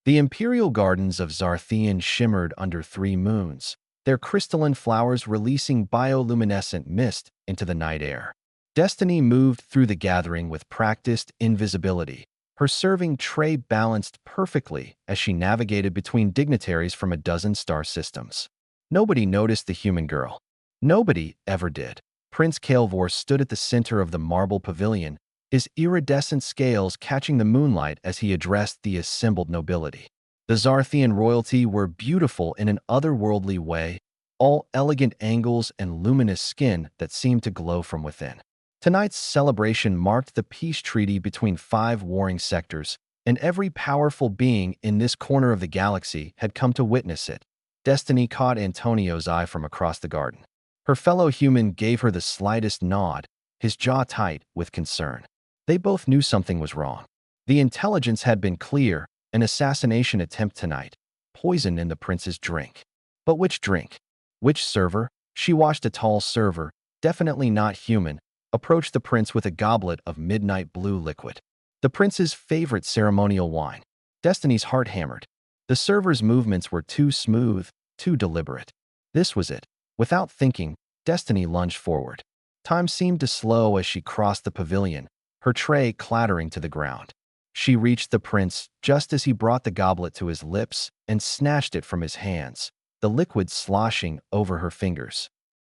The imperial gardens of Zarthian shimmered under 3 moons, their crystalline flowers releasing bioluminescent mist into the night air. Destiny moved through the gathering with practiced invisibility, her serving tray balanced perfectly as she navigated between dignitaries from a dozen star systems. Nobody noticed the human girl. Nobody ever did. Prince Kael'vor stood at the center of the marble pavilion, his iridescent scales catching the moonlight as he addressed the assembled nobility. The Zarthian royalty were beautiful in an otherworldly way, all elegant angles and luminous skin that seemed to glow from within. Tonight's celebration marked the peace treaty between 5 warring sectors, and every powerful being in this corner of the galaxy had come to witness it. Destiny caught Antonio's eye from across the garden. Her fellow human gave her the slightest nod, his jaw tight with concern. They both knew something was wrong. The intelligence had been clear, an assassination attempt tonight, poison in the prince's drink. But which drink? Which server? She watched a tall server, definitely not human, approach the prince with a goblet of midnight blue liquid. The prince's favorite ceremonial wine. Destiny's heart hammered. The server's movements were too smooth, too deliberate. This was it. Without thinking, Destiny lunged forward. Time seemed to slow as she crossed the pavilion, her tray clattering to the ground. She reached the prince just as he brought the goblet to his lips and snatched it from his hands, the liquid sloshing over her fingers.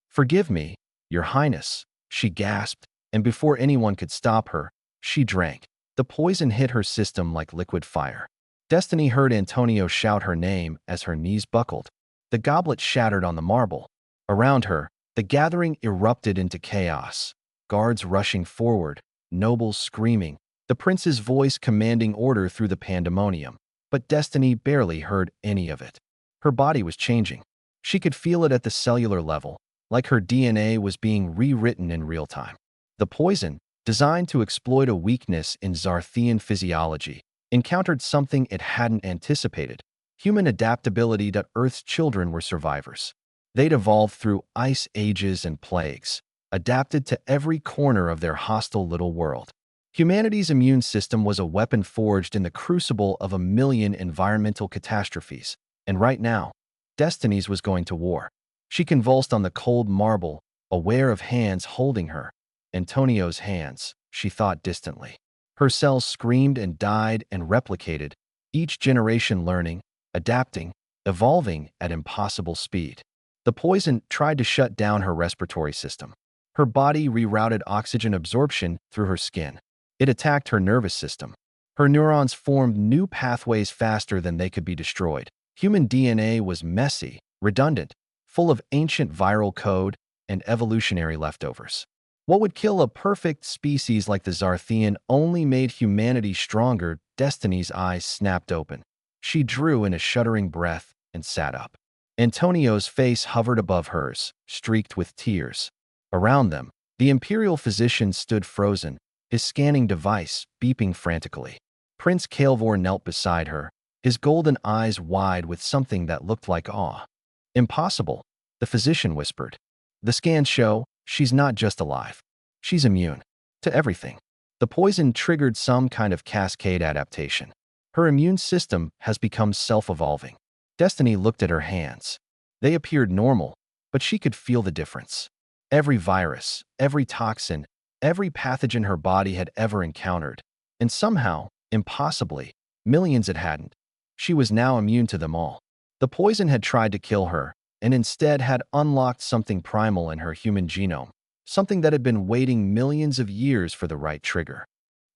"Forgive me, Your Highness," she gasped, and before anyone could stop her, she drank. The poison hit her system like liquid fire. Destiny heard Antonio shout her name as her knees buckled. The goblet shattered on the marble. Around her, the gathering erupted into chaos. Guards rushing forward, nobles screaming, the prince's voice commanding order through the pandemonium. But Destiny barely heard any of it. Her body was changing. She could feel it at the cellular level, like her DNA was being rewritten in real time. The poison, designed to exploit a weakness in Zarthian physiology, encountered something it hadn't anticipated: human adaptability. That Earth's children were survivors. They'd evolved through ice ages and plagues, adapted to every corner of their hostile little world. Humanity's immune system was a weapon forged in the crucible of 1 million environmental catastrophes, and right now, Destiny's was going to war. She convulsed on the cold marble, aware of hands holding her. Antonio's hands, she thought distantly. Her cells screamed and died and replicated, each generation learning, adapting, evolving at impossible speed. The poison tried to shut down her respiratory system. Her body rerouted oxygen absorption through her skin. It attacked her nervous system. Her neurons formed new pathways faster than they could be destroyed. Human DNA was messy, redundant, full of ancient viral code and evolutionary leftovers. What would kill a perfect species like the Zarthian only made humanity stronger. Destiny's eyes snapped open. She drew in a shuddering breath and sat up. Antonio's face hovered above hers, streaked with tears. Around them, the imperial physician stood frozen, his scanning device beeping frantically. Prince Kael'vor knelt beside her, his golden eyes wide with something that looked like awe. "Impossible," the physician whispered. "The scans show she's not just alive. She's immune to everything. The poison triggered some kind of cascade adaptation. Her immune system has become self-evolving." Destiny looked at her hands. They appeared normal, but she could feel the difference. Every virus, every toxin, every pathogen her body had ever encountered, and somehow, impossibly, millions it hadn't. She was now immune to them all. The poison had tried to kill her, and instead had unlocked something primal in her human genome, something that had been waiting millions of years for the right trigger.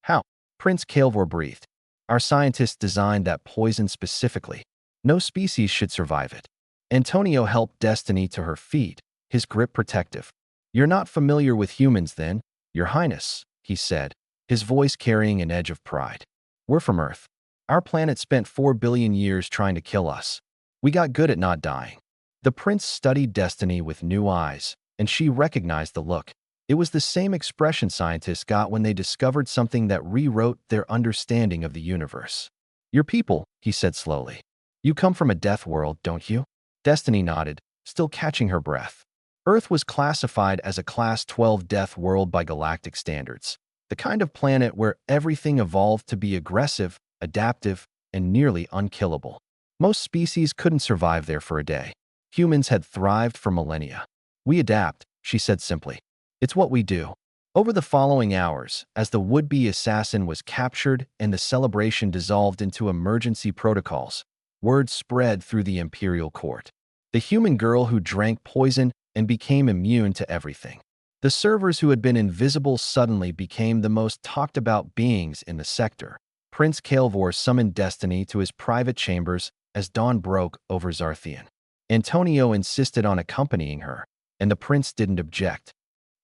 "How?" Prince Kael'vor breathed. "Our scientists designed that poison specifically. No species should survive it." Antonio helped Destiny to her feet, his grip protective. "You're not familiar with humans then, Your Highness," he said, his voice carrying an edge of pride. "We're from Earth. Our planet spent 4 billion years trying to kill us. We got good at not dying." The prince studied Destiny with new eyes, and she recognized the look. It was the same expression scientists got when they discovered something that rewrote their understanding of the universe. "Your people," he said slowly. "You come from a death world, don't you?" Destiny nodded, still catching her breath. Earth was classified as a Class 12 death world by galactic standards, the kind of planet where everything evolved to be aggressive, adaptive, and nearly unkillable. Most species couldn't survive there for a day. Humans had thrived for millennia. "We adapt," she said simply. "It's what we do." Over the following hours, as the would-be assassin was captured and the celebration dissolved into emergency protocols, word spread through the imperial court. The human girl who drank poison and became immune to everything. The servers who had been invisible suddenly became the most talked-about beings in the sector. Prince Kael'vor summoned Destiny to his private chambers as dawn broke over Zarthian. Antonio insisted on accompanying her, and the prince didn't object.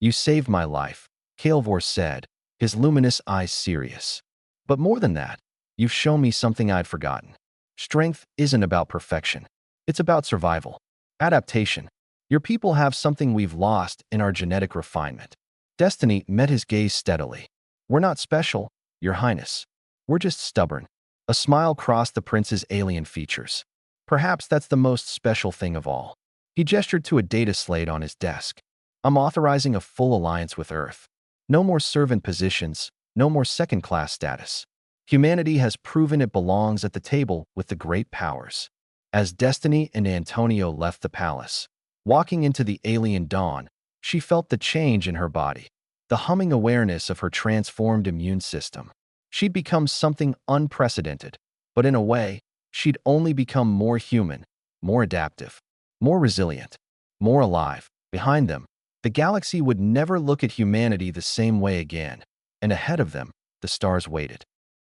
"You saved my life," Kael'vor said, his luminous eyes serious. "But more than that, you've shown me something I'd forgotten. Strength isn't about perfection. It's about survival. Adaptation. Your people have something we've lost in our genetic refinement." Destiny met his gaze steadily. "We're not special, Your Highness. We're just stubborn." A smile crossed the prince's alien features. "Perhaps that's the most special thing of all." He gestured to a data slate on his desk. "I'm authorizing a full alliance with Earth. No more servant positions, no more second-class status. Humanity has proven it belongs at the table with the great powers." As Destiny and Antonio left the palace, walking into the alien dawn, she felt the change in her body, the humming awareness of her transformed immune system. She'd become something unprecedented, but in a way, she'd only become more human, more adaptive, more resilient, more alive. Behind them, the galaxy would never look at humanity the same way again, and ahead of them, the stars waited.